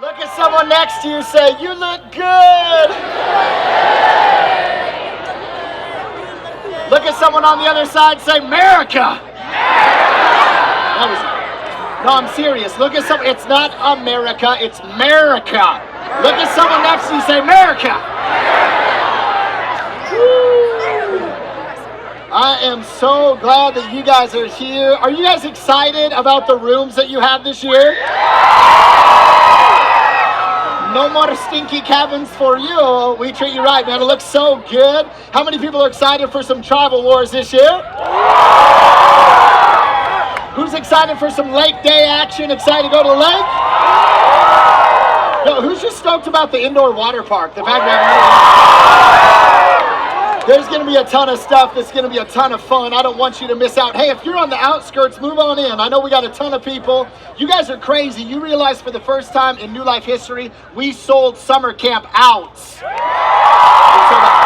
Look at someone next to you, say, you look good. Look at someone on the other side, say, America. No, I'm serious. Look at someone, it's not America, it's America. Look at someone next to you, say, America. Woo. I am so glad that you guys are here. Are you guys excited about the rooms that you have this year? No more stinky cabins for you. We treat you right, man. It looks so good. How many people are excited for some tribal wars this year? Who's excited for some lake day action? Excited to go to the lake? Yo, who's just stoked about the indoor water park? The fact that there's going to be a ton of stuff that's going to be a ton of fun. I don't want you to miss out. Hey, if you're on the outskirts, move on in. I know we got a ton of people. You guys are crazy. You realize for the first time in New Life history, we sold summer camp out.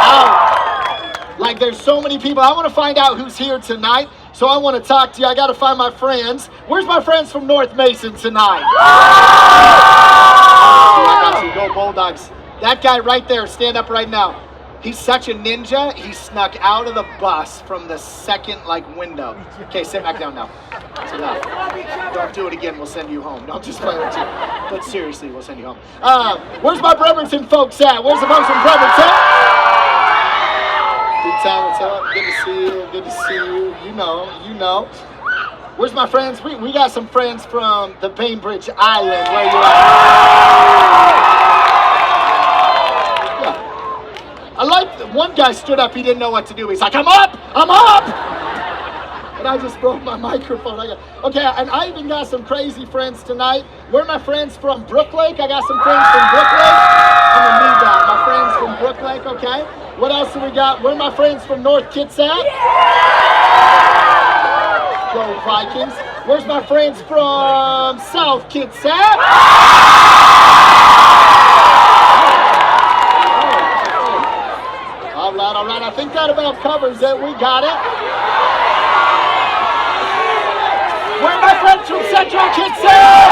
Out. Like, there's so many people. I want to find out who's here tonight. So I want to talk to you. I got to find my friends. Where's my friends from North Mason tonight? Oh, I got you. Go Bulldogs. That guy right there, stand up right now. He's such a ninja, he snuck out of the bus from the second, window. Okay, sit back down now. That's enough. Don't do it again, we'll send you home. Don't just play with you. But seriously, we'll send you home. Where's my Bremerton folks at? Where's the folks from Bremerton? Big time, what's up? Good to see you, good to see you. You know. Where's my friends? We got some friends from the Bainbridge Island. Where you at? I like one guy stood up, he didn't know what to do. He's like, I'm up! And I just broke my microphone. Okay, and I even got some crazy friends tonight. Where are my friends from Brook Lake? I got some friends from Brook Lake. I'm gonna need that. My friends from Brook Lake, okay? What else do we got? Where are my friends from North Kitsap? Go Vikings. Where's my friends from South Kitsap? All right, I think that about covers it. We got it. Where are my friends from Central Kitsap?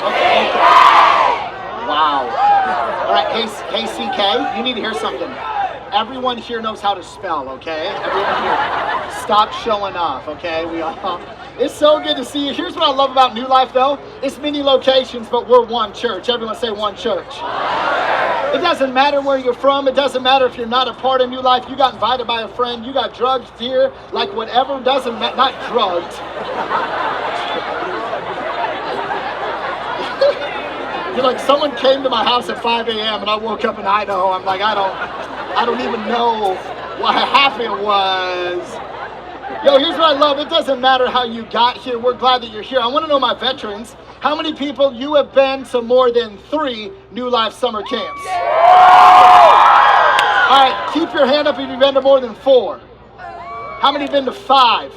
Okay. Wow. All right, hey, CK, you need to hear something. Everyone here knows how to spell, okay? Everyone here. Stop showing off, okay? It's so good to see you. Here's what I love about New Life, though. It's many locations, but we're one church. Everyone say one church. It doesn't matter where you're from. It doesn't matter if you're not a part of New Life. You got invited by a friend. You got drugged here. Whatever, doesn't matter. Not drugged. You're like, someone came to my house at 5 a.m. and I woke up in Idaho. I'm like, I don't even know what happy it was. Yo, here's what I love. It doesn't matter how you got here. We're glad that you're here. I want to know my veterans. How many people you have been to more than 3 New Life summer camps? All right, keep your hand up if you've been to more than 4. How many have been to 5?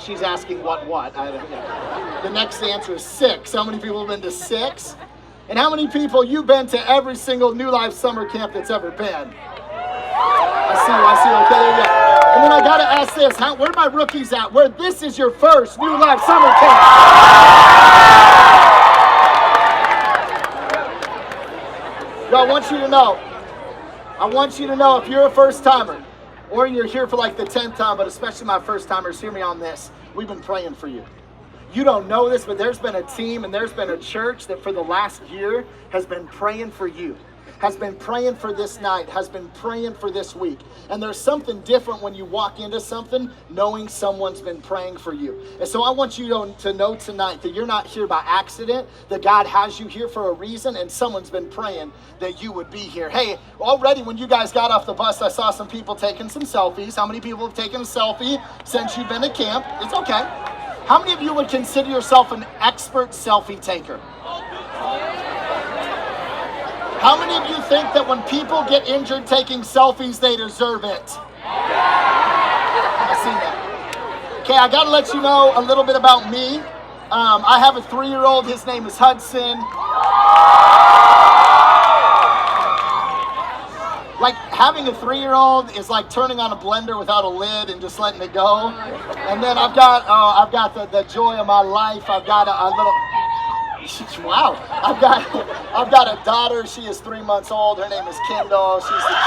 She's asking what? I don't know. The next answer is 6. How many people have been to 6? And how many people you've been to every single New Life summer camp that's ever been? I see you. Okay, there you go. And then I gotta ask this: where are my rookies at? Where this is your first New Life summer camp? Yo, I want you to know if you're a first timer, or you're here for the 10th time, but especially my first timers, hear me on this. We've been praying for you. You don't know this, but there's been a team and there's been a church that for the last year has been praying for you, has been praying for this night, has been praying for this week. And there's something different when you walk into something knowing someone's been praying for you. And so I want you to know tonight that you're not here by accident, that God has you here for a reason, and someone's been praying that you would be here. Hey, already when you guys got off the bus, I saw some people taking some selfies. How many people have taken a selfie since you've been at camp? It's okay. How many of you would consider yourself an expert selfie taker? How many of you think that when people get injured taking selfies, they deserve it? I see that. Okay, I gotta let you know a little bit about me. I have a 3-year-old, his name is Hudson. having a 3-year-old is like turning on a blender without a lid and just letting it go. And then I've got the joy of my life. I've got a little. Wow, I've got a daughter. She is 3 months old. Her name is Kendall. She's the cutest.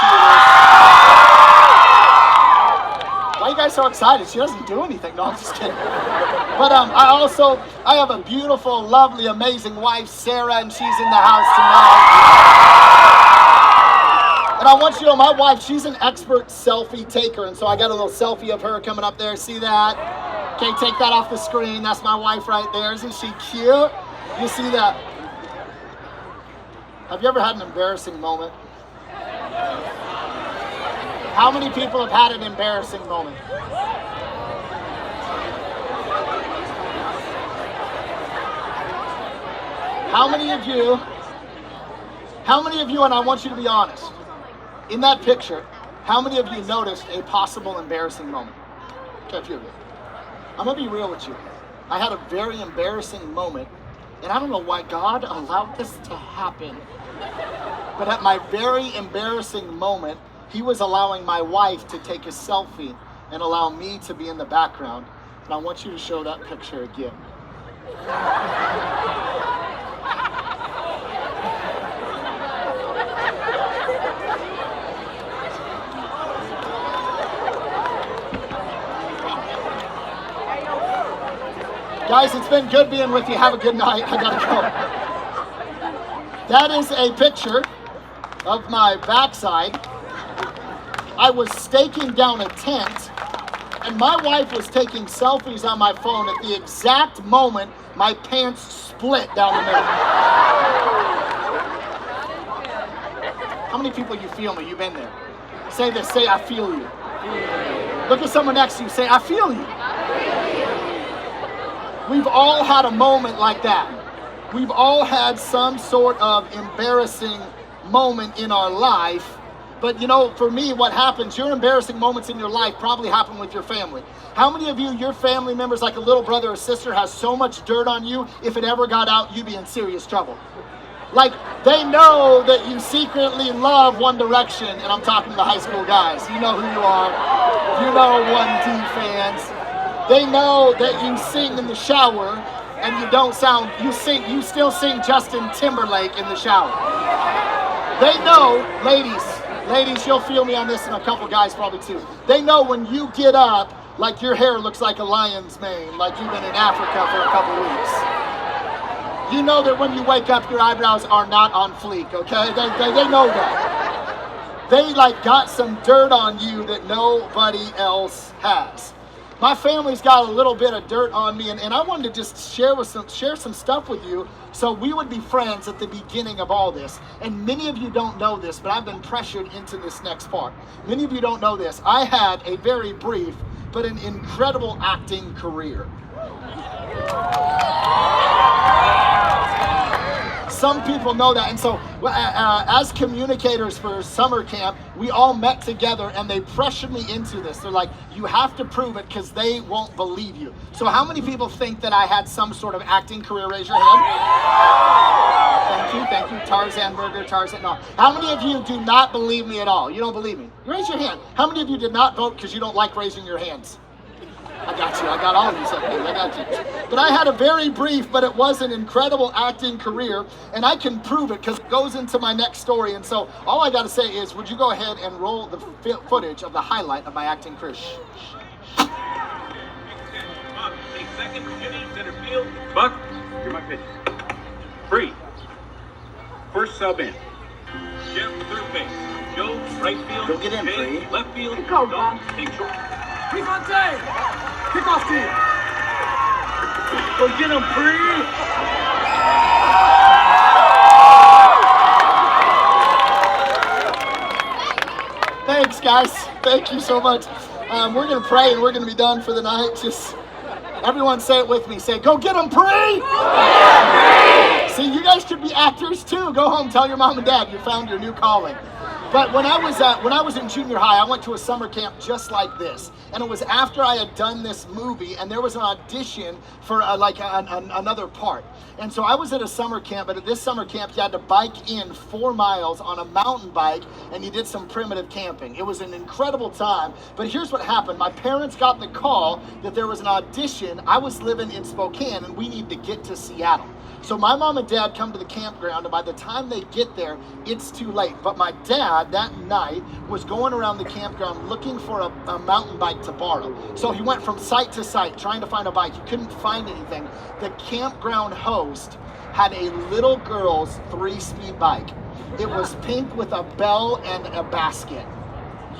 Why are you guys so excited? She doesn't do anything. No, I'm just kidding. But I have a beautiful, lovely, amazing wife, Sarah, and she's in the house tonight. And I want you to know, my wife, she's an expert selfie taker, and so I got a little selfie of her coming up there. See that? Okay, take that off the screen. That's my wife right there. Isn't she cute? You see that? Have you ever had an embarrassing moment? How many people have had an embarrassing moment? How many of you, and I want you to be honest, in that picture, how many of you noticed a possible embarrassing moment? Okay, a few of you. I'm gonna be real with you. I had a very embarrassing moment, and I don't know why God allowed this to happen, but at my very embarrassing moment, He was allowing my wife to take a selfie and allow me to be in the background. And I want you to show that picture again. Guys, it's been good being with you. Have a good night. I gotta go. That is a picture of my backside. I was staking down a tent, and my wife was taking selfies on my phone at the exact moment my pants split down the middle. How many people you feel me? You've been there. Say this. Say, I feel you. Look at someone next to you. Say, I feel you. We've all had a moment like that. We've all had some sort of embarrassing moment in our life. But you know, for me, what happens, your embarrassing moments in your life probably happen with your family. How many of you, your family members, like a little brother or sister, has so much dirt on you, if it ever got out, you'd be in serious trouble? Like, they know that you secretly love One Direction, and I'm talking to the high school guys. You know who you are. You know 1D fans. They know that you sing in the shower, and you don't sound, you still sing Justin Timberlake in the shower. They know, ladies, you'll feel me on this, and a couple guys probably too. They know when you get up, like your hair looks like a lion's mane, like you've been in Africa for a couple weeks. You know that when you wake up, your eyebrows are not on fleek, okay? They know that. They like got some dirt on you that nobody else has. My family's got a little bit of dirt on me, and I wanted to just share some stuff with you so we would be friends at the beginning of all this. And many of you don't know this, but I've been pressured into this next part. Many of you don't know this. I had a very brief but an incredible acting career. Some people know that, and so as communicators for summer camp, we all met together and they pressured me into this. They're like, you have to prove it because they won't believe you. So how many people think that I had some sort of acting career? Raise your hand. Thank you. Tarzan Burger, Tarzan, no. How many of you do not believe me at all? You don't believe me? Raise your hand. How many of you did not vote because you don't like raising your hands? I got you. I got all of you. I got you. But I had a very brief, but it was an incredible acting career, and I can prove it because it goes into my next story. And so all I got to say is, would you go ahead and roll the footage of the highlight of my acting career? Buck, take second, Jimmy, center field. Buck, you're my pitcher. Free. First sub in. Jeff, third base. Joe, right field. Go get in, Jay, Free. left field. Go, Don, take short. Devontae! Kickoff team! Go get him, Free! Thanks, guys. Thank you so much. We're going to pray and we're going to be done for the night. Just everyone say it with me. Say, go get him, Free! See, you guys should be actors too. Go home, tell your mom and dad you found your new calling. But when I was in junior high, I went to a summer camp just like this, and it was after I had done this movie, and there was an audition for another part. And so I was at a summer camp, but at this summer camp, you had to bike in 4 miles on a mountain bike, and you did some primitive camping. It was an incredible time. But here's what happened: my parents got the call that there was an audition. I was living in Spokane, and we need to get to Seattle. So my mom and dad come to the campground, and by the time they get there, it's too late. But my dad that night was going around the campground looking for a mountain bike to borrow. So he went from site to site trying to find a bike. He couldn't find anything. The campground host had a little girl's 3-speed bike. It was pink with a bell and a basket.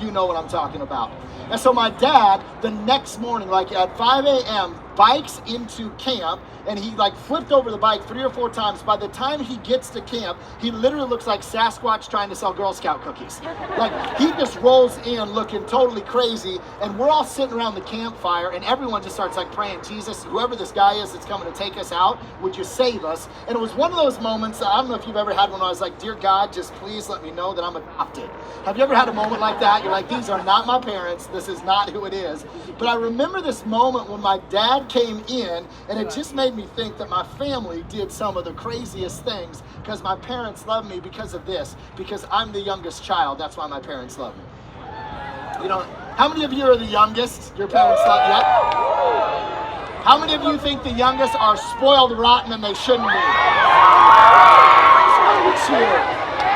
You know what I'm talking about. And so my dad, the next morning, like at 5 a.m., bikes into camp, and he like flipped over the bike 3 or 4 times. By the time he gets to camp, he literally looks like Sasquatch trying to sell Girl Scout cookies. Like, he just rolls in looking totally crazy, and we're all sitting around the campfire, and everyone just starts like praying, Jesus, whoever this guy is that's coming to take us out, would you save us? And it was one of those moments, I don't know if you've ever had one where I was like, dear God, just please let me know that I'm adopted. Have you ever had a moment like that? You're like, these are not my parents, this is not who it is. But I remember this moment when my dad came in, and it just made me think that my family did some of the craziest things, because my parents love me because of this, because I'm the youngest child. That's why my parents love me. You know, how many of you are the youngest? Your parents love you? Yep. How many of you think the youngest are spoiled rotten and they shouldn't be?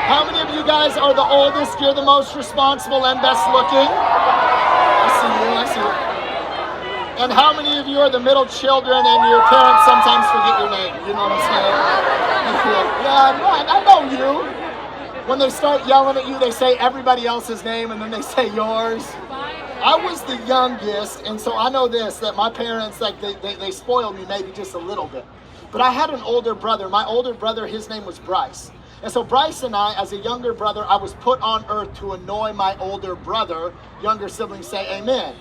How many of you guys are the oldest? You're the most responsible and best looking? I see you. And how many of you are the middle children and your parents sometimes forget your name? You know what I'm saying? Yeah, I know you. When they start yelling at you, they say everybody else's name and then they say yours. I was the youngest, and so I know this, that my parents, like, they spoiled me maybe just a little bit. But I had an older brother. My older brother, his name was Bryce. And so Bryce and I, as a younger brother, I was put on earth to annoy my older brother. Younger siblings say amen.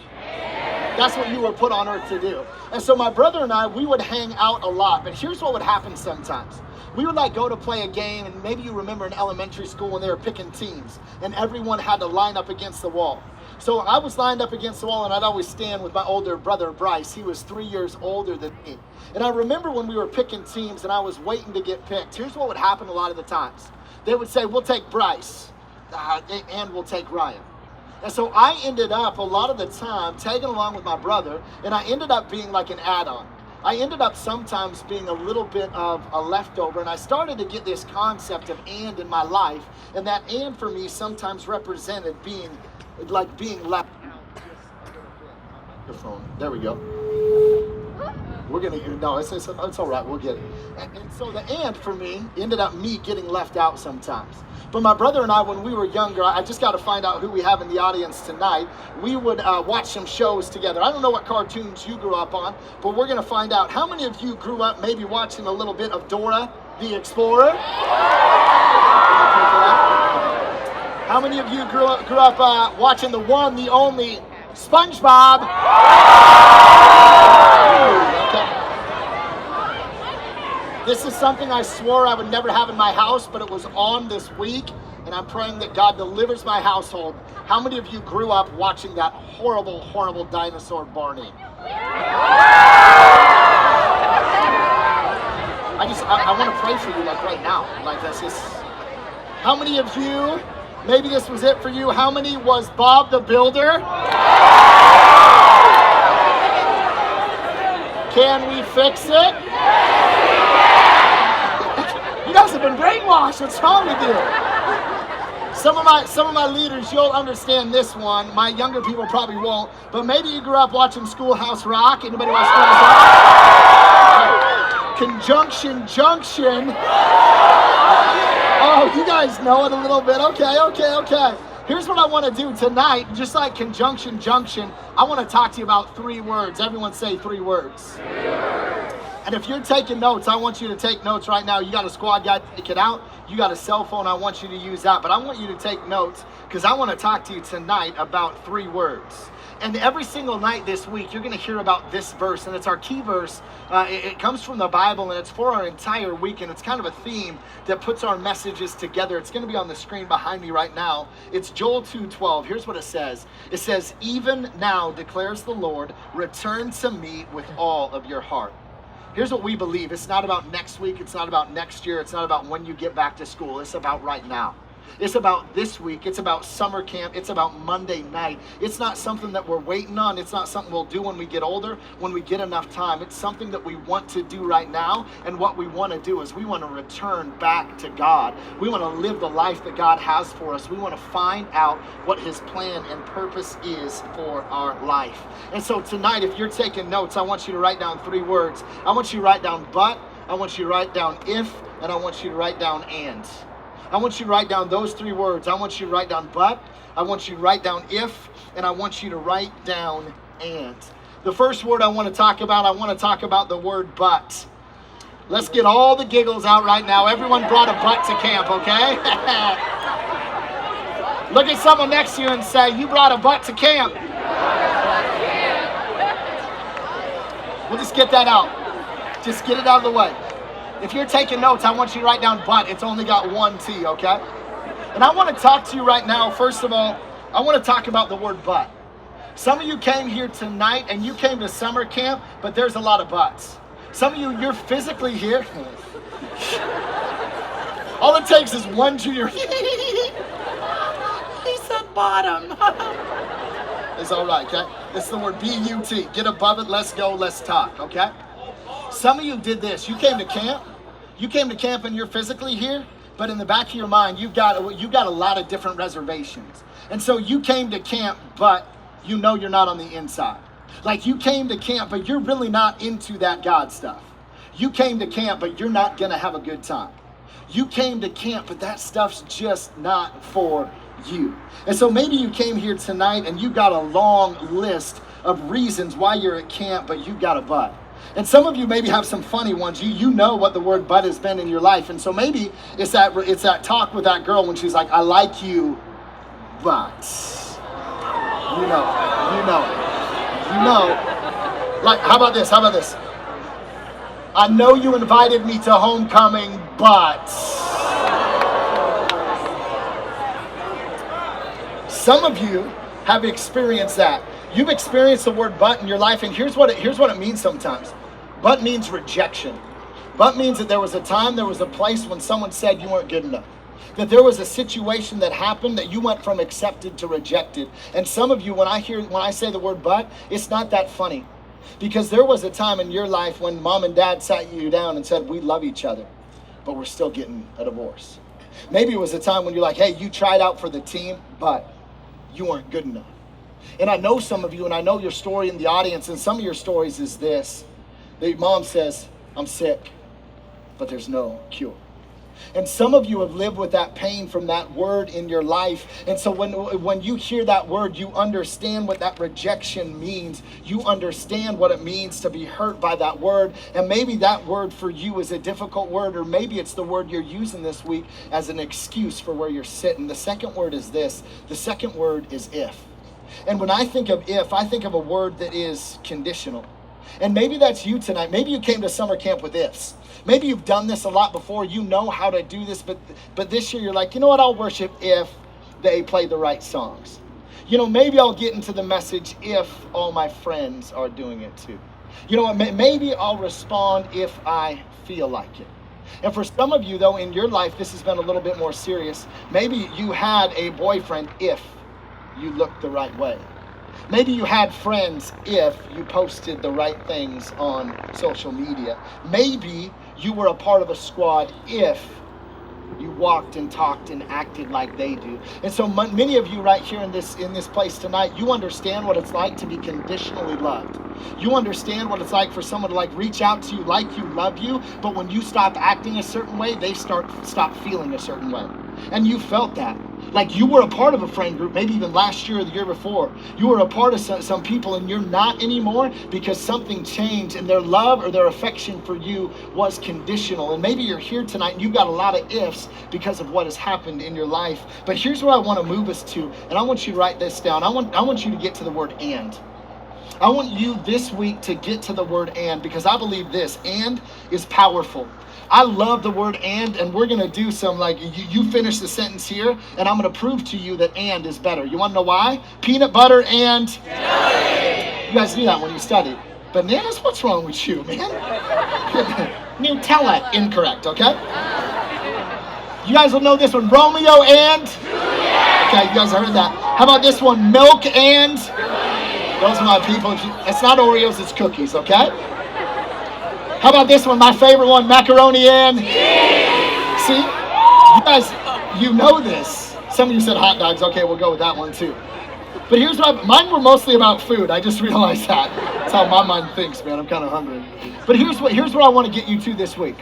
That's what you were put on earth to do. And so my brother and I, we would hang out a lot. But here's what would happen sometimes. We would like go to play a game, and maybe you remember in elementary school when they were picking teams, and everyone had to line up against the wall. So I was lined up against the wall, and I'd always stand with my older brother, Bryce. He was 3 years older than me. And I remember when we were picking teams and I was waiting to get picked, here's what would happen a lot of the times. They would say, we'll take Bryce, and we'll take Ryan. And so I ended up a lot of the time tagging along with my brother, and I ended up being like an add-on. I ended up sometimes being a little bit of a leftover, and I started to get this concept of and in my life, and that and for me sometimes represented being left out. Microphone. There we go. We're gonna no, it's all right. We'll get it. And so the and for me ended up me getting left out sometimes. But my brother and I, when we were younger, I just got to find out who we have in the audience tonight. We would watch some shows together. I don't know what cartoons you grew up on, but we're gonna find out. How many of you grew up maybe watching a little bit of Dora the Explorer? How many of you grew up watching the one, the only SpongeBob? Okay. This is something I swore I would never have in my house, but it was on this week, and I'm praying that God delivers my household. How many of you grew up watching that horrible, horrible dinosaur Barney? I want to pray for you like right now. Like that's just. How many of you, maybe this was it for you, how many was Bob the Builder? Can we fix it? You guys have been brainwashed. What's wrong with you? Some of my leaders, you'll understand this one. My younger people probably won't. But maybe you grew up watching Schoolhouse Rock. Anybody watch Schoolhouse Rock? Conjunction Junction. Oh, you guys know it a little bit. Okay. Here's what I want to do tonight. Just like Conjunction Junction, I want to talk to you about 3 words. Everyone say 3 words. And if you're taking notes, I want you to take notes right now. You got a squad guy, take it out. You got a cell phone, I want you to use that. But I want you to take notes because I want to talk to you tonight about 3 words. And every single night this week, you're going to hear about this verse. And it's our key verse. It comes from the Bible, and it's for our entire week. And it's kind of a theme that puts our messages together. It's going to be on the screen behind me right now. It's Joel 2:12. Here's what it says. It says, "Even now, declares the Lord, return to me with all of your heart." Here's what we believe. It's not about next week. It's not about next year. It's not about when you get back to school. It's about right now. It's about this week. It's about summer camp. It's about Monday night. It's not something that we're waiting on. It's not something we'll do when we get older, when we get enough time. It's something that we want to do right now. And what we want to do is we want to return back to God. We want to live the life that God has for us. We want to find out what his plan and purpose is for our life. And so tonight, if you're taking notes, I want you to write down 3 words. I want you to write down but, I want you to write down if, and I want you to write down and. I want you to write down those 3 words. I want you to write down but, I want you to write down if, and I want you to write down and. The first word I want to talk about the word but. Let's get all the giggles out right now. Everyone brought a butt to camp, okay? Look at someone next to you and say, you brought a butt to camp. We'll just get that out. Just get it out of the way. If you're taking notes, I want you to write down but. It's only got 1 T, okay? And I want to talk to you right now. First of all, I want to talk about the word but. Some of you came here tonight and you came to summer camp, but there's a lot of buts. Some of you, you're physically here. All it takes is 1 junior. He said bottom. It's all right, okay? It's the word B-U-T. Get above it, let's go, let's talk, okay? Some of you did this. You came to camp. You came to camp and you're physically here, but in the back of your mind, you've got a lot of different reservations. And so you came to camp, but you know you're not on the inside. Like you came to camp, but you're really not into that God stuff. You came to camp, but you're not going to have a good time. You came to camp, but that stuff's just not for you. And so maybe you came here tonight and you got a long list of reasons why you're at camp, but you got a but. And some of you maybe have some funny ones. You know what the word but has been in your life. And so maybe it's that talk with that girl when she's like, I like you, but. You know. Like, how about this? I know you invited me to homecoming, but. Some of you have experienced that. You've experienced the word but in your life, and here's what it means sometimes. But means rejection. But means that there was a time, there was a place when someone said you weren't good enough. That there was a situation that happened that you went from accepted to rejected. And some of you, when I say the word but, it's not that funny. Because there was a time in your life when mom and dad sat you down and said, we love each other, but we're still getting a divorce. Maybe it was a time when you're like, hey, you tried out for the team, but you weren't good enough. And I know some of you, and I know your story in the audience, and some of your stories is this. The mom says, I'm sick, but there's no cure. And some of you have lived with that pain from that word in your life. And so when you hear that word, you understand what that rejection means. You understand what it means to be hurt by that word. And maybe that word for you is a difficult word, or maybe it's the word you're using this week as an excuse for where you're sitting. The second word is this. The second word is if. And when I think of if, I think of a word that is conditional. And maybe that's you tonight. Maybe you came to summer camp with ifs. Maybe you've done this a lot before. You know how to do this, but this year you're like, you know what? I'll worship if they play the right songs. You know, maybe I'll get into the message if all my friends are doing it too. You know what? Maybe I'll respond if I feel like it. And for some of you, though, in your life, this has been a little bit more serious. Maybe you had a boyfriend if you looked the right way. Maybe you had friends if you posted the right things on social media. Maybe you were a part of a squad if you walked and talked and acted like they do. And so many of you right here in this place tonight, you understand what it's like to be conditionally loved. You understand what it's like for someone to like reach out to you like you love you, but when you stop acting a certain way, they stop feeling a certain way. And you felt that. Like you were a part of a friend group, maybe even last year or the year before. You were a part of some people and you're not anymore because something changed and their love or their affection for you was conditional. And maybe you're here tonight and you've got a lot of ifs because of what has happened in your life. But here's what I want to move us to, and I want you to write this down. I want you to get to the word and. I want you this week to get to the word and, because I believe this, and is powerful. I love the word and we're going to do some, like, you finish the sentence here, and I'm going to prove to you that and is better. You want to know why? Peanut butter and jelly. You guys knew that when you studied. Bananas? What's wrong with you, man? Nutella, incorrect, okay? You guys will know this one. Romeo and Juliet. Okay, you guys heard that. How about this one? Milk and those are my people. It's not Oreos, it's cookies, okay? How about this one? My favorite one, macaroni and cheese. See? You guys, you know this. Some of you said hot dogs. Okay, we'll go with that one too. But here's what mine were mostly about food. I just realized that. That's how my mind thinks, man. I'm kind of hungry. But here's what I want to get you to this week.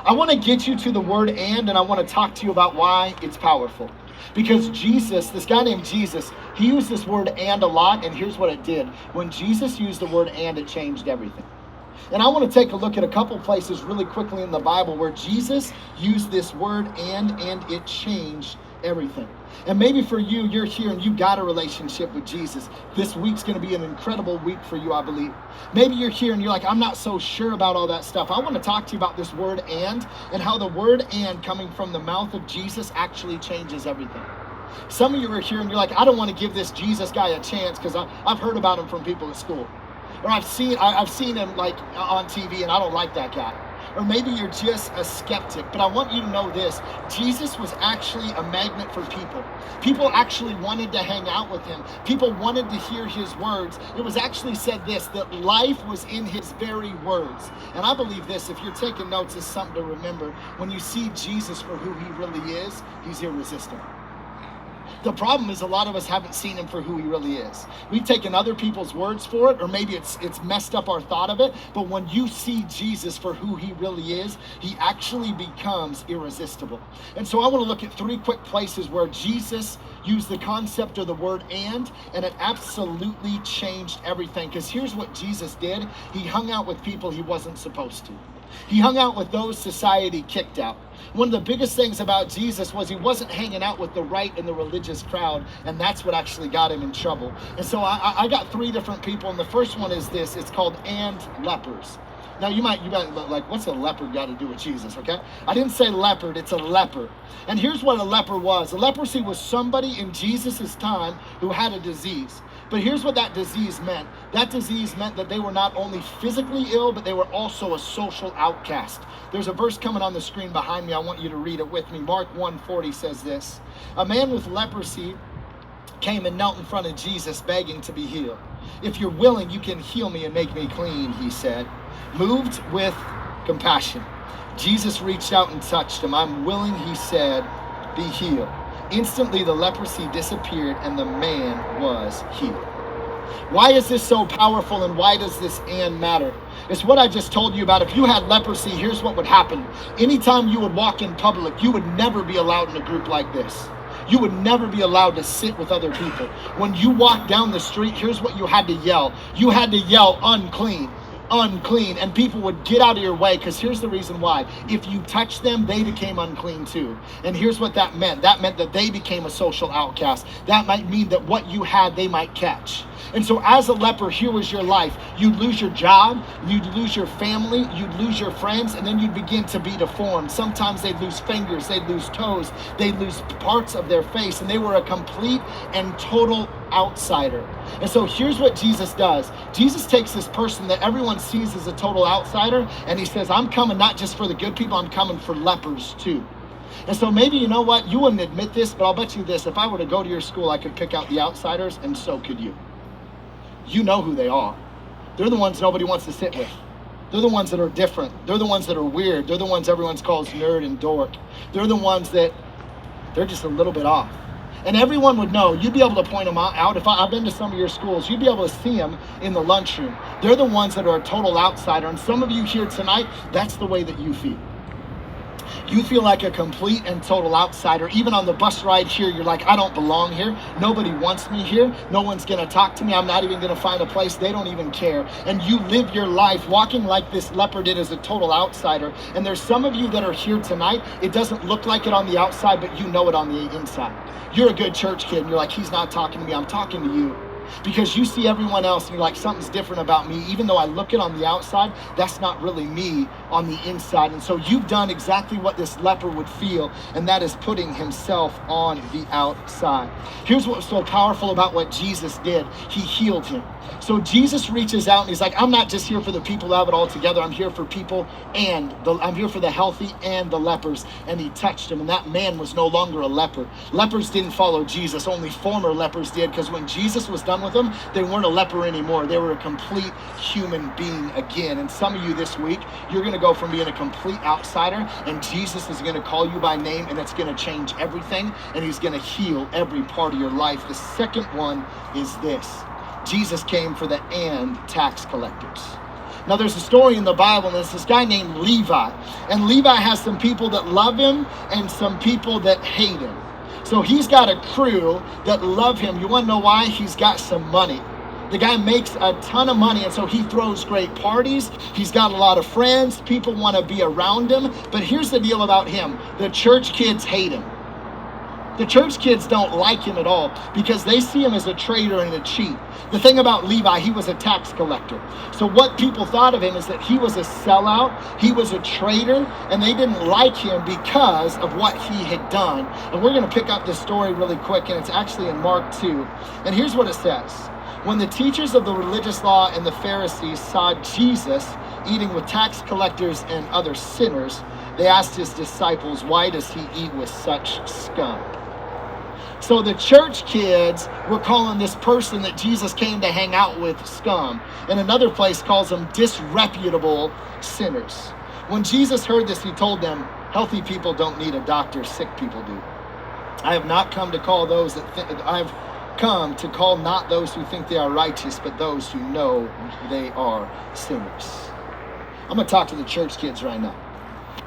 I want to get you to the word and I want to talk to you about why it's powerful. Because Jesus, this guy named Jesus, he used this word and a lot, and here's what it did. When Jesus used the word and, it changed everything. And I want to take a look at a couple places really quickly in the Bible where Jesus used this word and it changed everything. And maybe for you, you're here and you got a relationship with Jesus. This week's going to be an incredible week for you, I believe. Maybe you're here and you're like, I'm not so sure about all that stuff. I want to talk to you about this word and how the word and coming from the mouth of Jesus actually changes everything. Some of you are here and you're like, I don't want to give this Jesus guy a chance because I've heard about him from people at school. Or I've seen him like on TV and I don't like that guy. Or maybe you're just a skeptic, but I want you to know this. Jesus was actually a magnet for people. People actually wanted to hang out with him. People wanted to hear his words. It was actually said this, that life was in his very words. And I believe this, if you're taking notes, is something to remember. When you see Jesus for who he really is, he's irresistible. The problem is a lot of us haven't seen him for who he really is. We've taken other people's words for it, or maybe it's messed up our thought of it. But when you see Jesus for who he really is, he actually becomes irresistible. And so I want to look at three quick places where Jesus used the concept of the word and it absolutely changed everything. Because here's what Jesus did. He hung out with people he wasn't supposed to. He hung out with those society kicked out. One of the biggest things about Jesus was he wasn't hanging out with the right and the religious crowd, and that's what actually got him in trouble. And so I got three different people, and the first one is this. It's called and lepers. Now you might like, what's a leopard got to do with Jesus, okay? I didn't say leopard, it's a leper. And here's what a leper was. A leprosy was somebody in Jesus' time who had a disease. But here's what that disease meant. That disease meant that they were not only physically ill, but they were also a social outcast. There's a verse coming on the screen behind me. I want you to read it with me. Mark 1:40 says this. A man with leprosy came and knelt in front of Jesus begging to be healed. If you're willing, you can heal me and make me clean, he said. Moved with compassion, Jesus reached out and touched him. I'm willing, he said, be healed. Instantly the leprosy disappeared and the man was healed. Why is this so powerful and why does this and matter? It's what I just told you about. If you had leprosy, here's what would happen. Anytime you would walk in public, you would never be allowed in a group like this. You would never be allowed to sit with other people. When you walk down the street, here's what you had to yell. You had to yell, unclean. Unclean, and people would get out of your way, because here's the reason why. If you touched them, they became unclean too. And here's what that meant. That meant that they became a social outcast. That might mean that what you had, they might catch. And so as a leper, here was your life. You'd lose your job, you'd lose your family, you'd lose your friends, and then you'd begin to be deformed. Sometimes they'd lose fingers, they'd lose toes, they'd lose parts of their face, and they were a complete and total outsider. And so here's what Jesus does. Jesus takes this person that everyone sees as a total outsider, and he says, I'm coming not just for the good people, I'm coming for lepers too. And so maybe, you know what, you wouldn't admit this, but I'll bet you this, if I were to go to your school, I could pick out the outsiders, and so could you. You know who they are. They're the ones nobody wants to sit with. They're the ones that are different. They're the ones that are weird. They're the ones everyone calls nerd and dork. They're the ones that they're just a little bit off. And everyone would know. You'd be able to point them out. If I've been to some of your schools, you'd be able to see them in the lunchroom. They're the ones that are a total outsider. And some of you here tonight, that's the way that you feel. You feel like a complete and total outsider. Even on the bus ride here, you're like, I don't belong here. Nobody wants me here. No one's going to talk to me. I'm not even going to find a place. They don't even care. And you live your life walking like this leper did as a total outsider. And there's some of you that are here tonight. It doesn't look like it on the outside, but you know it on the inside. You're a good church kid, and you're like, he's not talking to me. I'm talking to you. Because you see everyone else and you're like, something's different about me. Even though I look it on the outside, that's not really me on the inside. And so you've done exactly what this leper would feel, and that is putting himself on the outside. Here's what's so powerful about what Jesus did. He healed him. So Jesus reaches out and he's like, I'm not just here for the people who have it all together. I'm here for people I'm here for the healthy and the lepers. And he touched him, and that man was no longer a leper. Lepers didn't follow Jesus. Only former lepers did, because when Jesus was done with them, they weren't a leper anymore. They were a complete human being again. And some of you this week, you're going to go from being a complete outsider, and Jesus is going to call you by name, and it's going to change everything, and he's going to heal every part of your life. The second one is this. Jesus came for the tax collectors. Now there's a story in the Bible, and there's this guy named Levi. And Levi has some people that love him and some people that hate him. So he's got a crew that love him. You want to know why? He's got some money. The guy makes a ton of money, and so he throws great parties. He's got a lot of friends. People want to be around him. But here's the deal about him. The church kids hate him. The church kids don't like him at all because they see him as a traitor and a cheat. The thing about Levi, he was a tax collector. So what people thought of him is that he was a sellout, he was a traitor, and they didn't like him because of what he had done. And we're going to pick up this story really quick, and it's actually in Mark 2. And here's what it says. When the teachers of the religious law and the Pharisees saw Jesus eating with tax collectors and other sinners, they asked his disciples, why does he eat with such scum? So the church kids were calling this person that Jesus came to hang out with scum. And another place calls them disreputable sinners. When Jesus heard this, he told them, healthy people don't need a doctor, sick people do. I have not come to call those that I've come to call not those who think they are righteous, but those who know they are sinners. I'm going to talk to the church kids right now.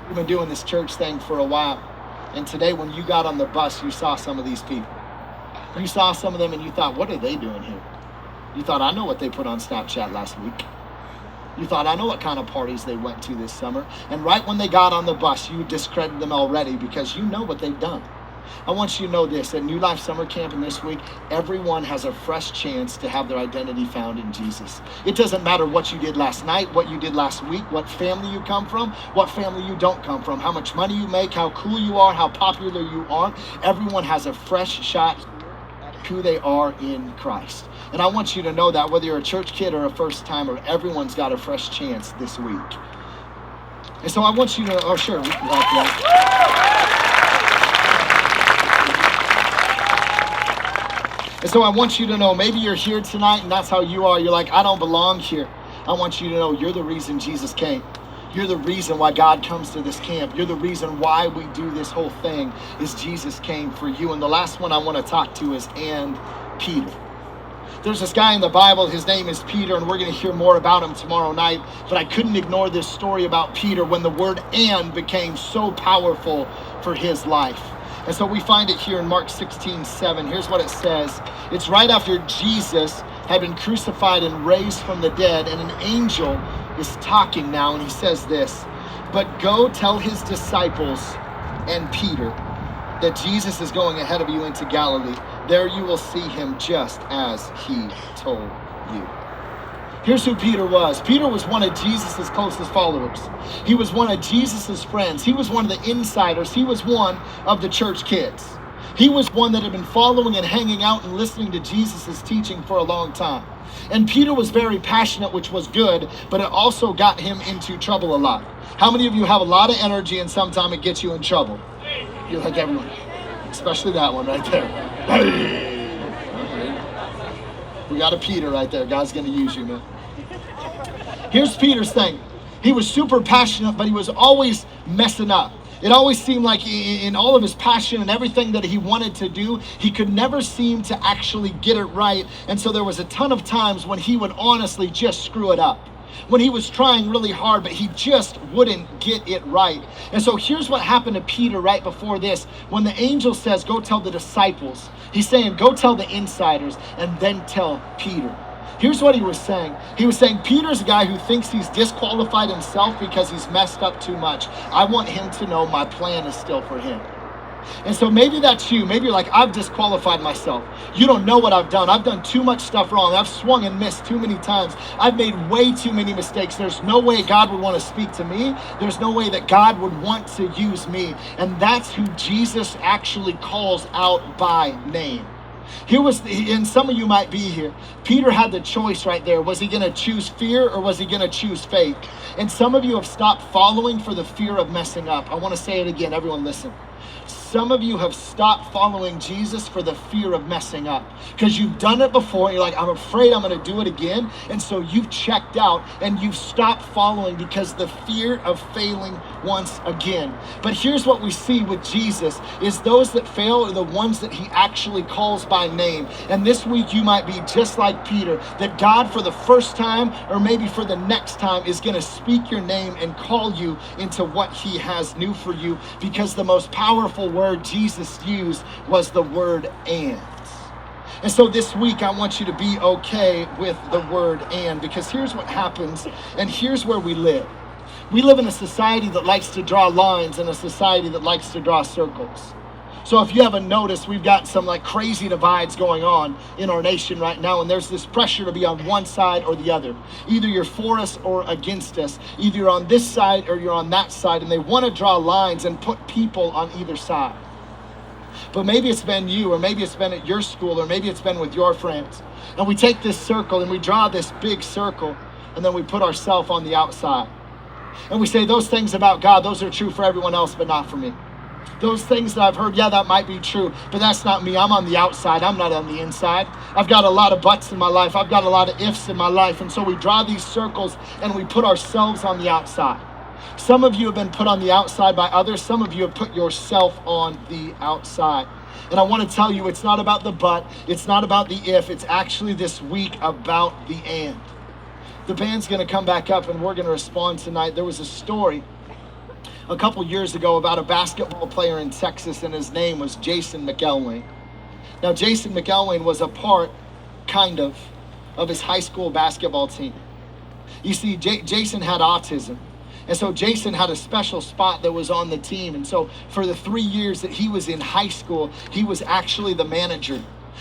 We've been doing this church thing for a while. And today when you got on the bus, you saw some of these people. You saw some of them and you thought, what are they doing here? You thought, I know what they put on Snapchat last week. You thought, I know what kind of parties they went to this summer. And right when they got on the bus, you discredited them already because you know what they've done. I want you to know this, at New Life Summer Camp and this week, everyone has a fresh chance to have their identity found in Jesus. It doesn't matter what you did last night, what you did last week, what family you come from, what family you don't come from, how much money you make, how cool you are, how popular you are. Everyone has a fresh shot at who they are in Christ. And I want you to know that whether you're a church kid or a first timer, everyone's got a fresh chance this week. And so I want you to, oh sure, we can clap that. And so I want you to know, maybe you're here tonight and that's how you are. You're like, I don't belong here. I want you to know you're the reason Jesus came. You're the reason why God comes to this camp. You're the reason why we do this whole thing is Jesus came for you. And the last one I want to talk to is Peter. There's this guy in the Bible, his name is Peter, and we're going to hear more about him tomorrow night. But I couldn't ignore this story about Peter when the word "and" became so powerful for his life. And so we find it here in Mark 16:7. Here's what it says. It's right after Jesus had been crucified and raised from the dead, and an angel is talking now, and he says this, but go tell his disciples and Peter that Jesus is going ahead of you into Galilee. There you will see him just as he told you. Here's who Peter was. Peter was one of Jesus' closest followers. He was one of Jesus' friends. He was one of the insiders. He was one of the church kids. He was one that had been following and hanging out and listening to Jesus' teaching for a long time. And Peter was very passionate, which was good, but it also got him into trouble a lot. How many of you have a lot of energy and sometimes it gets you in trouble? You're like everyone, especially that one right there. We got a Peter right there. God's going to use you, man. Here's Peter's thing. He was super passionate, but he was always messing up. It always seemed like in all of his passion and everything that he wanted to do, he could never seem to actually get it right. And so there was a ton of times when he would honestly just screw it up. when he was trying really hard, but he just wouldn't get it right. And so here's what happened to Peter right before this. When the angel says, go tell the disciples, he's saying, go tell the insiders and then tell Peter. Here's what he was saying. He was saying, Peter's a guy who thinks he's disqualified himself because he's messed up too much. I want him to know my plan is still for him. And so maybe that's you. Maybe you're like, I've disqualified myself. You don't know what I've done. I've done too much stuff wrong. I've swung and missed too many times. I've made way too many mistakes. There's no way God would want to speak to me. There's no way that God would want to use me. And that's who Jesus actually calls out by name. And some of you might be here. Peter had the choice right there. Was he going to choose fear or was he going to choose faith? And some of you have stopped following for the fear of messing up. I want to say it again. Everyone listen. Some of you have stopped following Jesus for the fear of messing up because you've done it before. And you're like, I'm afraid I'm going to do it again. And so you've checked out and you've stopped following because the fear of failing once again. But here's what we see with Jesus is those that fail are the ones that he actually calls by name. And this week you might be just like Peter, that God for the first time or maybe for the next time is going to speak your name and call you into what he has new for you, because the most powerful word Jesus used was the word and. And so this week I want you to be okay with the word and, because here's what happens and here's where we live. We live in a society that likes to draw lines and a society that likes to draw circles. So if you haven't noticed, we've got some like crazy divides going on in our nation right now, and there's this pressure to be on one side or the other. Either you're for us or against us. Either you're on this side or you're on that side, and they want to draw lines and put people on either side. But maybe it's been you, or maybe it's been at your school, or maybe it's been with your friends. And we take this circle and we draw this big circle, and then we put ourselves on the outside. And we say those things about God, those are true for everyone else, but not for me. Those things that I've heard, yeah, that might be true, but that's not me. I'm on the outside. I'm not on the inside. I've got a lot of buts in my life. I've got a lot of ifs in my life. And so we draw these circles and we put ourselves on the outside. Some of you have been put on the outside by others. Some of you have put yourself on the outside. And I want to tell you, it's not about the but. It's not about the if. It's actually this week about the and. The band's going to come back up and we're going to respond tonight. There was a story a couple years ago about a basketball player in Texas, and his name was Jason McElwain. Now, Jason McElwain was a part, kind of his high school basketball team. You see, Jason had autism. And so Jason had a special spot that was on the team. And so for the 3 years that he was in high school, he was actually the manager.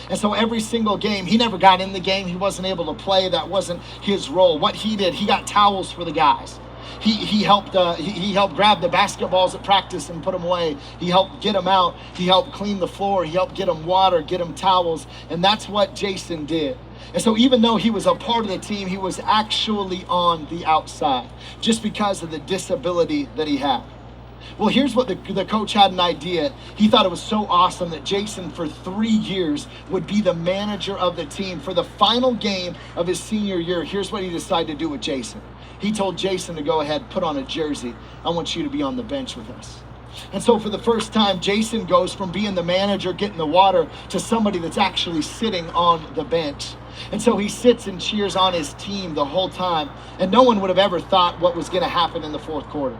And so every single game, he never got in the game. He wasn't able to play. That wasn't his role. What he did, he got towels for the guys. He helped grab the basketballs at practice and put them away. He helped get them out. He helped clean the floor. He helped get them water, get them towels. And that's what Jason did. And so even though he was a part of the team, he was actually on the outside just because of the disability that he had. Well, here's what the coach had an idea. He thought it was so awesome that Jason for 3 years would be the manager of the team. For the final game of his senior year, here's what he decided to do with Jason. He told Jason to go ahead, put on a jersey. I want you to be on the bench with us. And so for the first time, Jason goes from being the manager, getting the water, to somebody that's actually sitting on the bench. And so he sits and cheers on his team the whole time. And no one would have ever thought what was going to happen in the fourth quarter.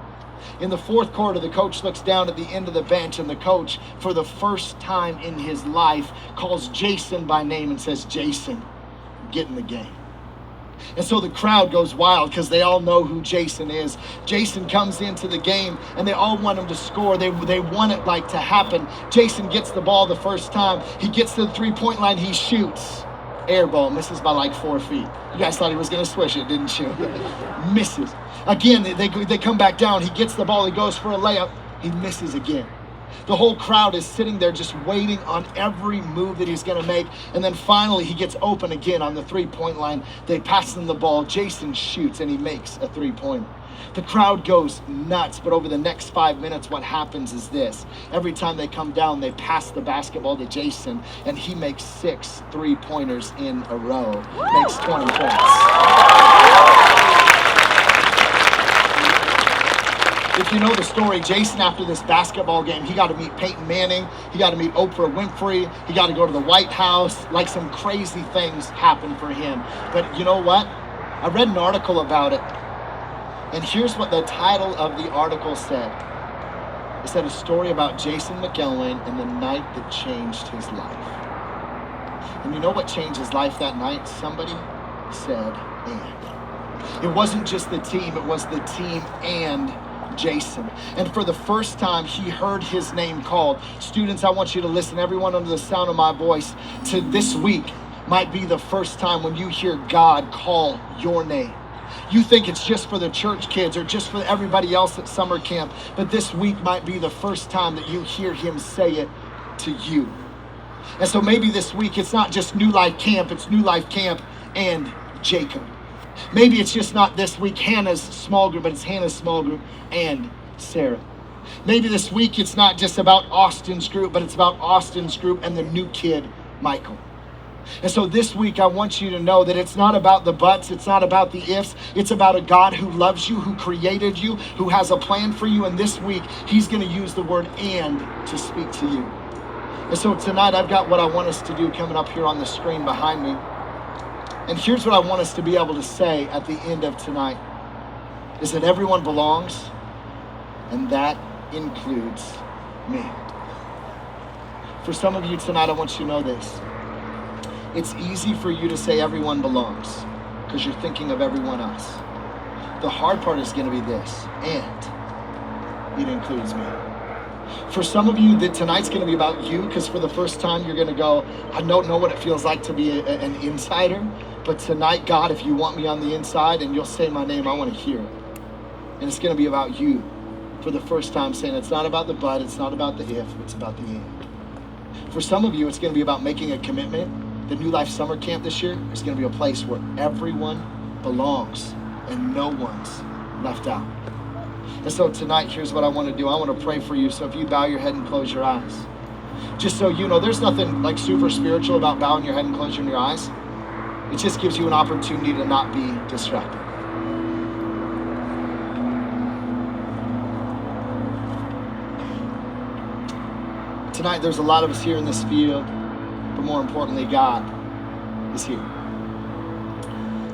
In the fourth quarter, the coach looks down at the end of the bench, and the coach, for the first time in his life, calls Jason by name and says, Jason, get in the game. And so the crowd goes wild because they all know who Jason is. Jason comes into the game and they all want him to score. They want it like to happen. Jason gets the ball the first time. He gets to the three-point line. He shoots. Air ball, misses by like 4 feet. You guys thought he was going to swish it, didn't you? Misses. Again, they come back down. He gets the ball. He goes for a layup. He misses again. The whole crowd is sitting there just waiting on every move that he's going to make. And then finally he gets open again on the three-point line. They pass him the ball. Jason shoots and he makes a three-pointer. The crowd goes nuts, but over the next 5 minutes, what happens is this. Every time they come down, they pass the basketball to Jason, and he makes 6 three-pointers in a row. Makes 20 points. If you know the story, Jason, after this basketball game, he got to meet Peyton Manning. He got to meet Oprah Winfrey. He got to go to the White House. Like, some crazy things happened for him. But you know what? I read an article about it, and here's what the title of the article said. It said a story about Jason McElwain and the night that changed his life. And you know what changed his life that night? Somebody said, and. It wasn't just the team, it was the team and Jason. And for the first time, he heard his name called. Students, I want you to listen, everyone under the sound of my voice, to this week might be the first time when you hear God call your name. You think it's just for the church kids or just for everybody else at summer camp, but this week might be the first time that you hear him say it to you. And so maybe this week it's not just New Life Camp, it's New Life Camp and Jacob. Maybe it's just not this week Hannah's small group, but it's Hannah's small group and Sarah. Maybe this week it's not just about Austin's group, but it's about Austin's group and the new kid, Michael. And so this week I want you to know that it's not about the buts, it's not about the ifs, it's about a God who loves you, who created you, who has a plan for you, and this week he's going to use the word and to speak to you. And so tonight I've got what I want us to do coming up here on the screen behind me. And here's what I want us to be able to say at the end of tonight, is that everyone belongs, and that includes me. For some of you tonight, I want you to know this. It's easy for you to say everyone belongs because you're thinking of everyone else. The hard part is going to be this, and it includes me. For some of you, that tonight's going to be about you because for the first time you're going to go, I don't know what it feels like to be an insider, but tonight, God, if you want me on the inside and you'll say my name, I want to hear it. And it's going to be about you for the first time, saying it's not about the but, it's not about the if, it's about the and. For some of you, it's going to be about making a commitment. The New Life Summer Camp this year is going to be a place where everyone belongs and no one's left out. And so tonight, here's what I want to do. I want to pray for you. So if you bow your head and close your eyes. Just so you know, there's nothing like super spiritual about bowing your head and closing your eyes. It just gives you an opportunity to not be distracted. Tonight, there's a lot of us here in this field, but more importantly, God is here.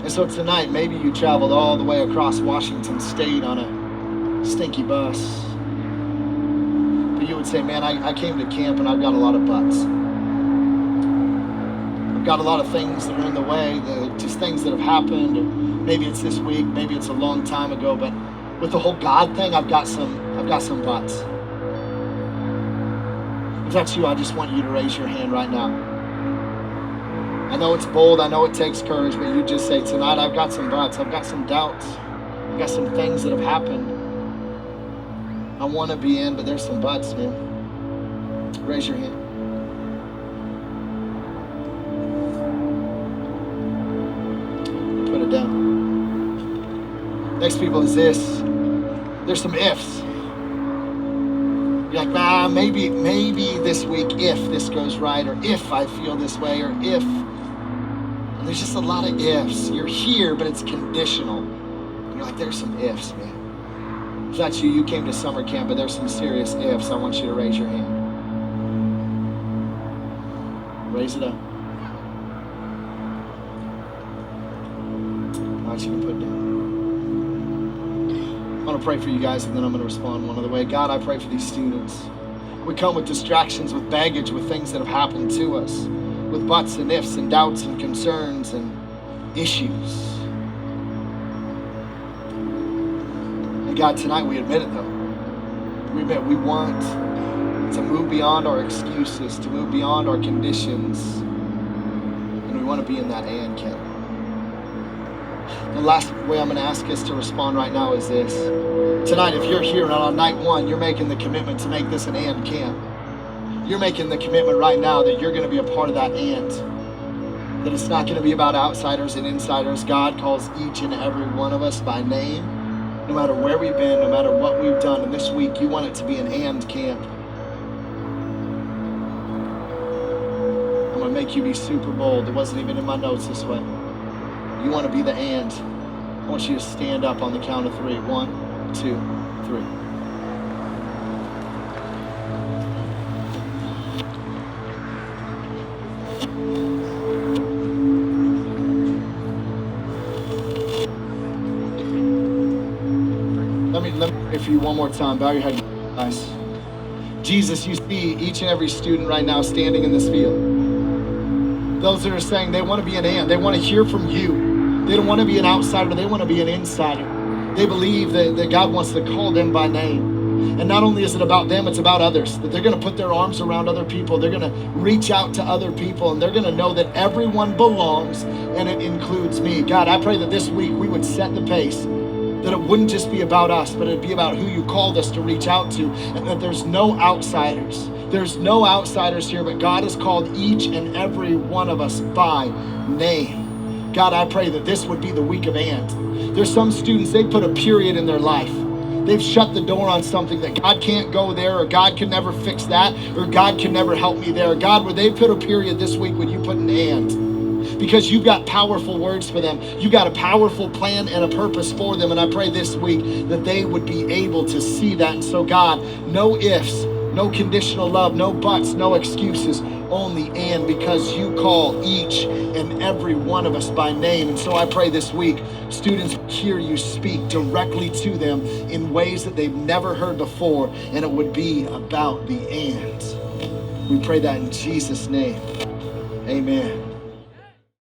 And so tonight, maybe you traveled all the way across Washington State on a stinky bus. But you would say, man, I came to camp and I've got a lot of buts. I've got a lot of things that are in the way, just things that have happened. Or maybe it's this week, maybe it's a long time ago, but with the whole God thing, I've got some buts. If that's you, I just want you to raise your hand right now. I know it's bold, I know it takes courage, but you just say, tonight I've got some buts, I've got some doubts, I've got some things that have happened. I want to be in, but there's some buts, man. Raise your hand. Put it down. Next people is this. There's some ifs. You're like, maybe this week, if this goes right, or if I feel this way, or if. And there's just a lot of ifs. You're here, but it's conditional. And you're like, there's some ifs, man. If that's you, you came to summer camp, but there's some serious ifs. I want you to raise your hand. Raise it up. All right, you can put it down. I want to pray for you guys, and then I'm going to respond one other way. God, I pray for these students. We come with distractions, with baggage, with things that have happened to us, with buts and ifs and doubts and concerns and issues. And God, tonight we admit it, though. We admit we want to move beyond our excuses, to move beyond our conditions, and we want to be in that and camp. The last way I'm going to ask us to respond right now is this. Tonight, if you're here and on night one, you're making the commitment to make this an and camp. You're making the commitment right now that you're going to be a part of that and. That it's not going to be about outsiders and insiders. God calls each and every one of us by name, no matter where we've been, no matter what we've done. And this week, you want it to be an and camp. I'm going to make you be super bold. It wasn't even in my notes this way. You want to be the and. I want you to stand up on the count of 3. 1, 2, 3. Pray for you one more time. Bow your head, guys. Jesus, you see each and every student right now standing in this field. Those that are saying they want to be an and, they want to hear from you. They don't want to be an outsider, they want to be an insider. They believe that God wants to call them by name. And not only is it about them, it's about others. That they're going to put their arms around other people. They're going to reach out to other people. And they're going to know that everyone belongs, and it includes me. God, I pray that this week we would set the pace. That it wouldn't just be about us, but it'd be about who you called us to reach out to. And that there's no outsiders. There's no outsiders here, but God has called each and every one of us by name. God, I pray that this would be the week of and. There's some students, they put a period in their life. They've shut the door on something that God can't go there, or God can never fix that, or God can never help me there. God, would they put a period this week, would you put an and? Because you've got powerful words for them. You've got a powerful plan and a purpose for them. And I pray this week that they would be able to see that. And so God, no ifs, no conditional love, no buts, no excuses, only and, because you call each and every one of us by name. And so I pray this week, students hear you speak directly to them in ways that they've never heard before, and it would be about the and. We pray that in Jesus' name. Amen.